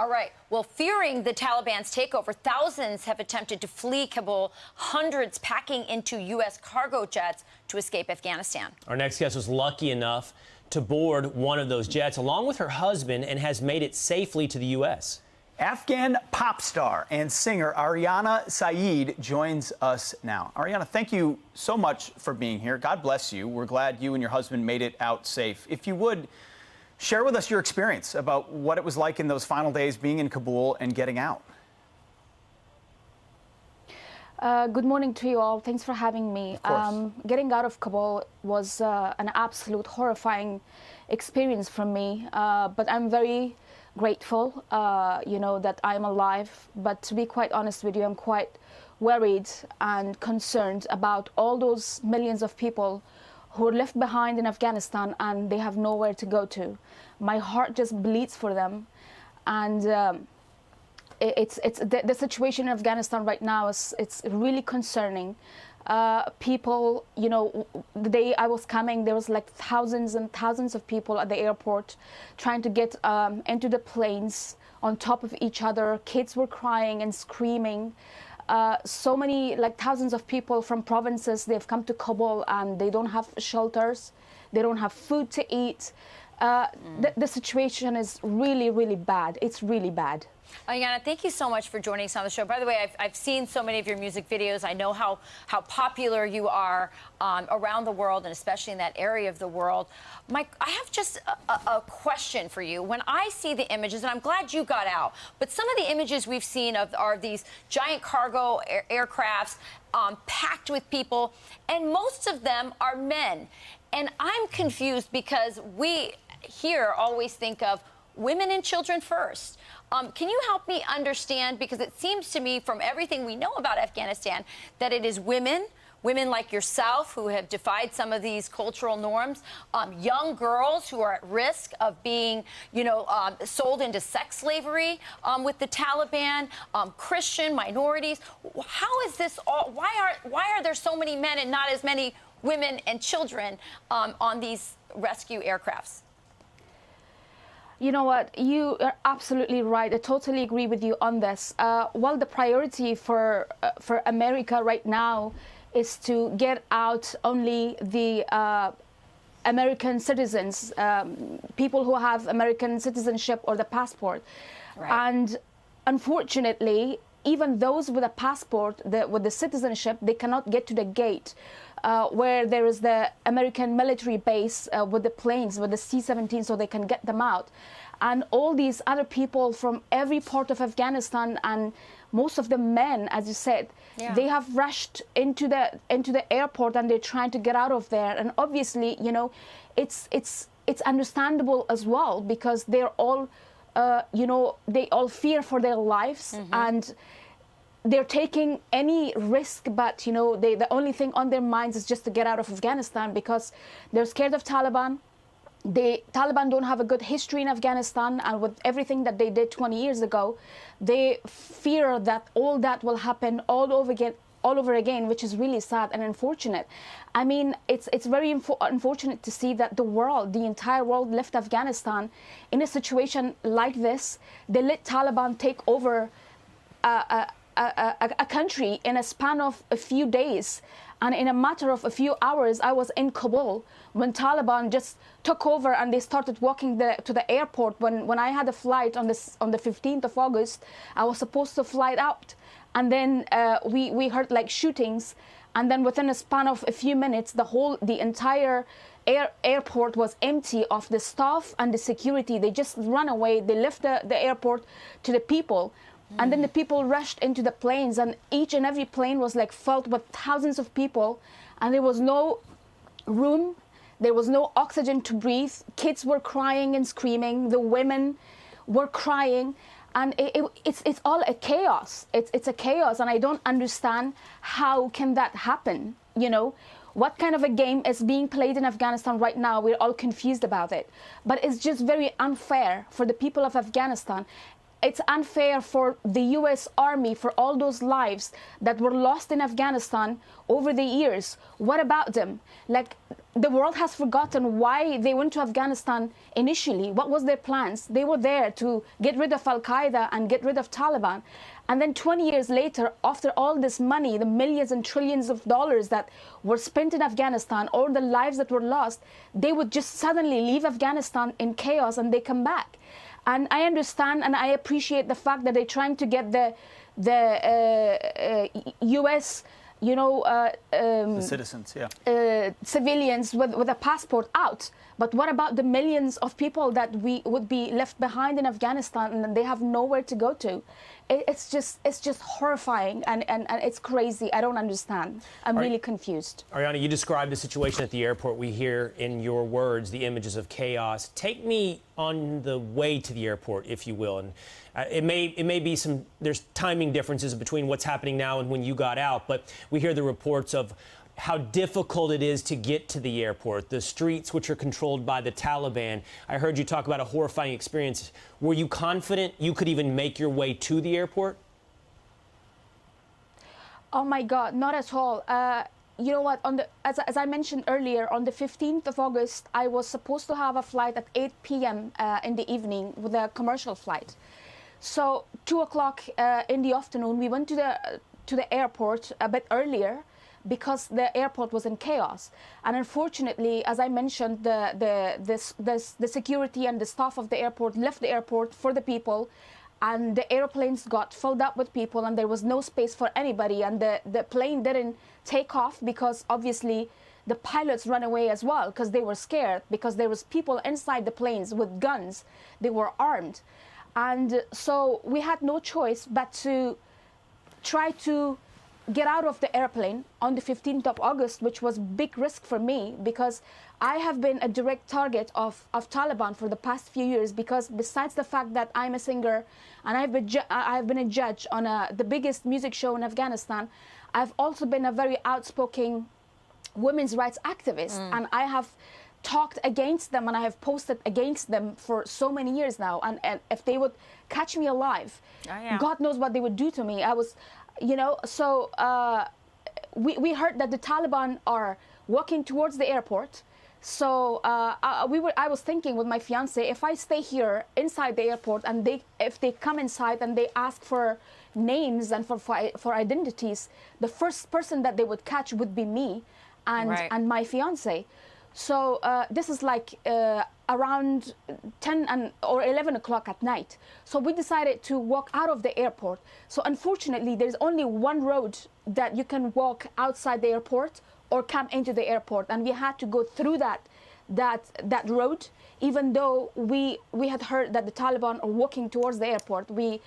All right. Well, fearing the Taliban's takeover, thousands have attempted to flee Kabul, hundreds packing into U.S. cargo jets to escape Afghanistan. Our next guest was lucky enough to board one of those jets along with her husband and has made it safely to the U.S. Afghan pop star and singer Aryana Saeed joins us now. Aryana, thank you so much for being here. God bless you. We're glad you and your husband made it out safe. If you would, share with us your experience about what it was like in those final days being in Kabul and getting out. Good morning to you all. Thanks for having me. Getting out of Kabul was an absolute horrifying experience for me, but I'm very grateful, that I'm alive. But to be quite honest with you, I'm quite worried and concerned about all those millions of people who are left behind in Afghanistan and they have nowhere to go to. My heart just bleeds for them, and the situation in Afghanistan right now it's really concerning. People, the day I was coming, there was like thousands and thousands of people at the airport trying to get into the planes on top of each other. Kids were crying and screaming. So many, like thousands of people from provinces, they've come to Kabul and they don't have shelters. They don't have food to eat. The situation is really, really bad. It's really bad. Aryana, thank you so much for joining us on the show. By the way, I've seen so many of your music videos. I know how popular you are around the world, and especially in that area of the world. Mike, I have just a question for you. When I see the images, and I'm glad you got out, but some of the images we've seen are these giant cargo aircrafts packed with people, and most of them are men. And I'm confused because we here always think of women and children first. Can you help me understand, because it seems to me from everything we know about Afghanistan that it is women like yourself who have defied some of these cultural norms, young girls who are at risk of being, sold into sex slavery with the Taliban, Christian minorities. How is this all? Why are there so many men and not as many women and children on these rescue aircrafts? You know what? You are absolutely right. I totally agree with you on this. Well, the priority for America right now is to get out only the American citizens, people who have American citizenship or the passport. Right. And unfortunately, even those with a passport, with the citizenship, they cannot get to the gate where there is the American military base with the planes, with the C-17, so they can get them out. And all these other people from every part of Afghanistan, and most of the men, as you said, they have rushed into the airport and they're trying to get out of there. And obviously, it's understandable as well, because they're all, they all fear for their lives, and they're taking any risk, but the only thing on their minds is just to get out of Afghanistan, because they're scared of Taliban. The Taliban don't have a good history in Afghanistan, and with everything that they did 20 years ago, they fear that all that will happen all over again, which is really sad and unfortunate. I mean, it's very unfortunate to see that the entire world left Afghanistan in a situation like this. They let Taliban take over a country in a span of a few days, and in a matter of a few hours, I was in Kabul when Taliban just took over and they started walking to the airport. When I had a flight on the 15th of August, I was supposed to fly out, and then we heard like shootings, and then within a span of a few minutes, the entire airport was empty of the staff and the security. They just ran away. They left the airport to the people. And then the people rushed into the planes, and each and every plane was like filled with thousands of people, and there was no room, there was no oxygen to breathe. Kids were crying and screaming, the women were crying, and it's all a chaos. It's a chaos, and I don't understand how can that happen. What kind of a game is being played in Afghanistan right now? We're all confused about it, but it's just very unfair for the people of Afghanistan. it's unfair for the U.S. Army, for all those lives that were lost in Afghanistan over the years. What about them? Like, the world has forgotten why they went to Afghanistan initially. What was their plans? They were there to get rid of Al-Qaeda and get rid of Taliban. And then 20 years later, after all this money, the millions and trillions of dollars that were spent in Afghanistan, all the lives that were lost, they would just suddenly leave Afghanistan in chaos and they come back. And I understand and I appreciate the fact that they're trying to get the U.S., the citizens, civilians with a passport out. But what about the millions of people that we would be left behind in Afghanistan and they have nowhere to go to? It's just horrifying and it's crazy. I don't understand. I'm really confused. Aryana, you described the situation at the airport. We hear in your words the images of chaos. Take me on the way to the airport, if you will. And it may be there's timing differences between what's happening now and when you got out, but we hear the reports of how difficult it is to get to the airport, the streets which are controlled by the Taliban. I heard you talk about a horrifying experience. Were you confident you could even make your way to the airport? Oh my God, not at all. You know what, as I mentioned earlier, on the 15th of August, I was supposed to have a flight at 8 p.m. In the evening with a commercial flight. So 2 o'clock in the afternoon, we went to the airport a bit earlier, because the airport was in chaos. And unfortunately, as I mentioned, the security and the staff of the airport left the airport for the people, and the airplanes got filled up with people and there was no space for anybody, and the plane didn't take off because obviously the pilots ran away as well because they were scared, because there was people inside the planes with guns. They were armed. And so we had no choice but to try to get out of the airplane on the 15th of August, which was big risk for me because I have been a direct target of Taliban for the past few years, because besides the fact that I'm a singer and I've been a judge on the biggest music show in Afghanistan, I've also been a very outspoken women's rights activist, and I have talked against them and I have posted against them for so many years now, and if they would catch me alive, God knows what they would do to me. I was, so we heard that the Taliban are walking towards the airport. So I was thinking with my fiance, if I stay here inside the airport and if they come inside and they ask for names and for identities, the first person that they would catch would be me and my fiance. So this is like around 10 or 11 o'clock at night. So we decided to walk out of the airport. So unfortunately, there's only one road that you can walk outside the airport or come into the airport, and we had to go through that road, even though we had heard that the Taliban are walking towards the airport. We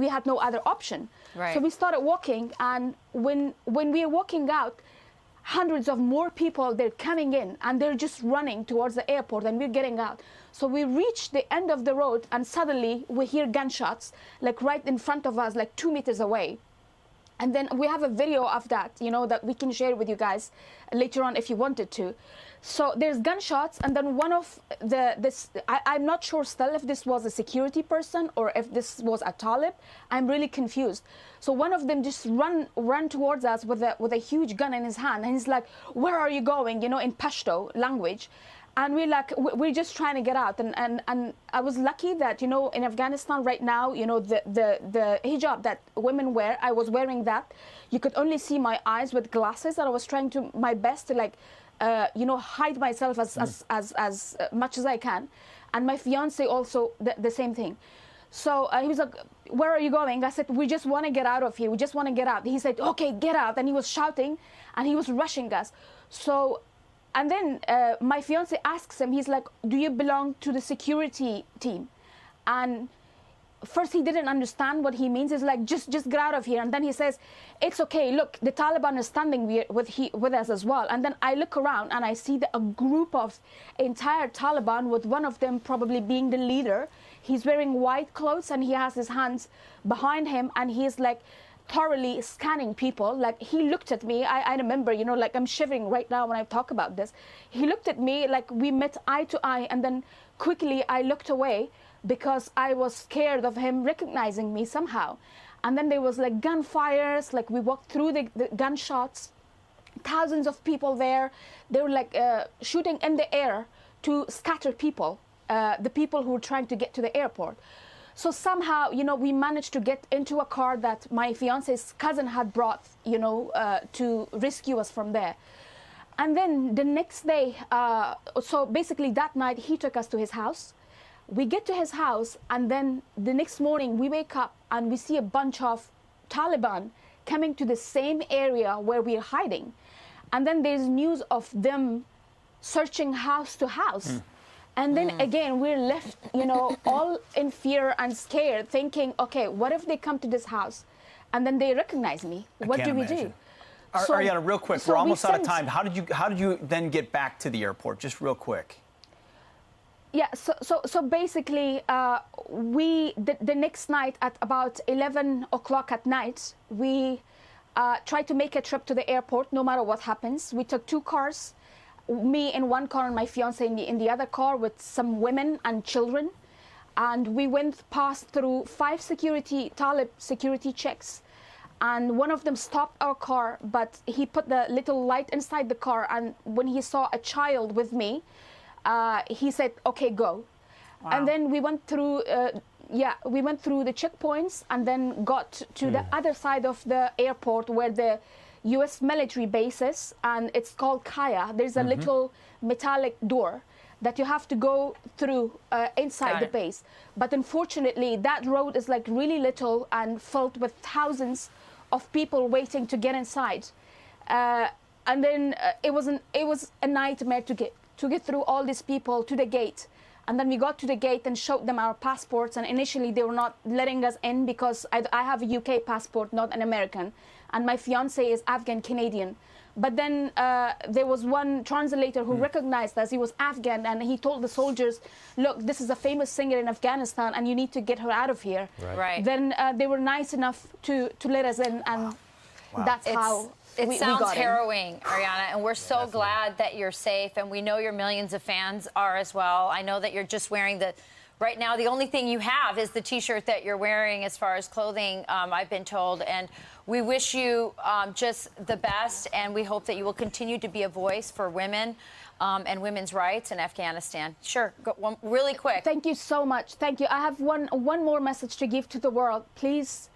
had no other option. So we started walking, and when we are walking out, hundreds of more people, they're coming in and they're just running towards the airport, and we're getting out. So we reached the end of the road and suddenly we hear gunshots like right in front of us, like 2 meters away. And then we have a video of that, that we can share with you guys later on if you wanted to. So there's gunshots, and then one of I'm not sure still if this was a security person or if this was a Talib. I'm really confused. So one of them just run towards us with a huge gun in his hand, and he's like, "Where are you going?" in Pashto language. And we're like, we're just trying to get out. And I was lucky that, in Afghanistan right now, the hijab that women wear, I was wearing that. You could only see my eyes with glasses, and I was trying my best to hide myself as much as I can. And my fiance also the same thing. So he was like, "Where are you going?" I said, "We just want to get out of here. We just want to get out." He said, "Okay, get out." And he was shouting and he was rushing us. And then my fiance asks him, he's like, "Do you belong to the security team?" And first he didn't understand what he means. He's like, just get out of here. And then he says, "It's okay, look, the Taliban is standing with us as well." And then I look around and I see a group of entire Taliban, with one of them probably being the leader. He's wearing white clothes and he has his hands behind him, and he's like thoroughly scanning people. Like, he looked at me, I remember, like I'm shivering right now when I talk about this. He looked at me like we met eye to eye, and then quickly I looked away because I was scared of him recognizing me somehow. And then there was like gunfires, like we walked through the gunshots, thousands of people there. They were like shooting in the air to scatter people, the people who were trying to get to the airport. So somehow, you know, we managed to get into a car that my fiance's cousin had brought, you know, to rescue us from there. And then the next day, so basically that night, he took us to his house. We get to his house, and then the next morning we wake up and we see a bunch of Taliban coming to the same area where we're hiding. And then there's news of them searching house to house. And then again, we're left, you know, all in fear and scared, thinking, okay, what if they come to this house and then they recognize me? What do we do? Aryana, real quick, we're almost out of time. How did you then get back to the airport? Just real quick. Yeah, so basically, the next night at about 11 o'clock at night, we tried to make a trip to the airport no matter what happens. We took 2 cars, me in one car and my fiance in the other car with some women and children. And we went past through 5 Talib security checks. And one of them stopped our car, but he put the little light inside the car. And when he saw a child with me, he said, okay, go. Wow. And then we went through, we went through the checkpoints and then got to the other side of the airport where the U.S. military base is, and it's called Kaya. There's a little metallic door that you have to go through inside the base. But unfortunately, that road is like really little and filled with thousands of people waiting to get inside. And then it was a nightmare to get through all these people to the gate. And then we got to the gate and showed them our passports. And initially, they were not letting us in because I have a UK passport, not an American. And my fiance is Afghan-Canadian. But then there was one translator who recognized us. He was Afghan, and he told the soldiers, look, this is a famous singer in Afghanistan, and you need to get her out of here. Right. Then they were nice enough to let us in, and that's how it we sounds got harrowing, Aryana, and we're so glad that you're safe, and we know your millions of fans are as well. I know that you're just wearing right now, the only thing you have is the T-shirt that you're wearing as far as clothing, I've been told. And we wish you just the best, and we hope that you will continue to be a voice for women and women's rights in Afghanistan. Sure, go, really quick. Thank you so much. Thank you. I have one more message to give to the world. Please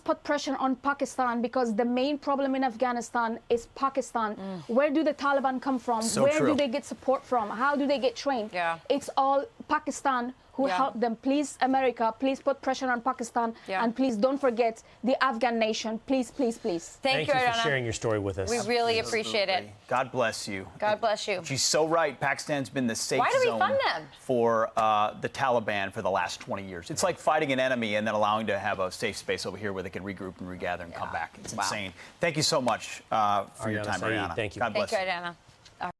put pressure on Pakistan, because the main problem in Afghanistan is Pakistan. Where do the Taliban come from? Where do they get support from? How do they get trained? It's all Pakistan who helped them. Please, America, please put pressure on Pakistan. And please don't forget the Afghan nation. Please, please, please. Thank you, for Aryana. sharing your story with us. We really appreciate it. God bless you. God bless you. She's so right. Pakistan's been the safe Why do we zone fund them? for the Taliban for the last 20 years. It's like fighting an enemy and then allowing to have a safe space over here where they can regroup and regather and come back. It's insane. Thank you so much for your time, Saeed, Aryana. thank you. God bless Thank you, Aryana.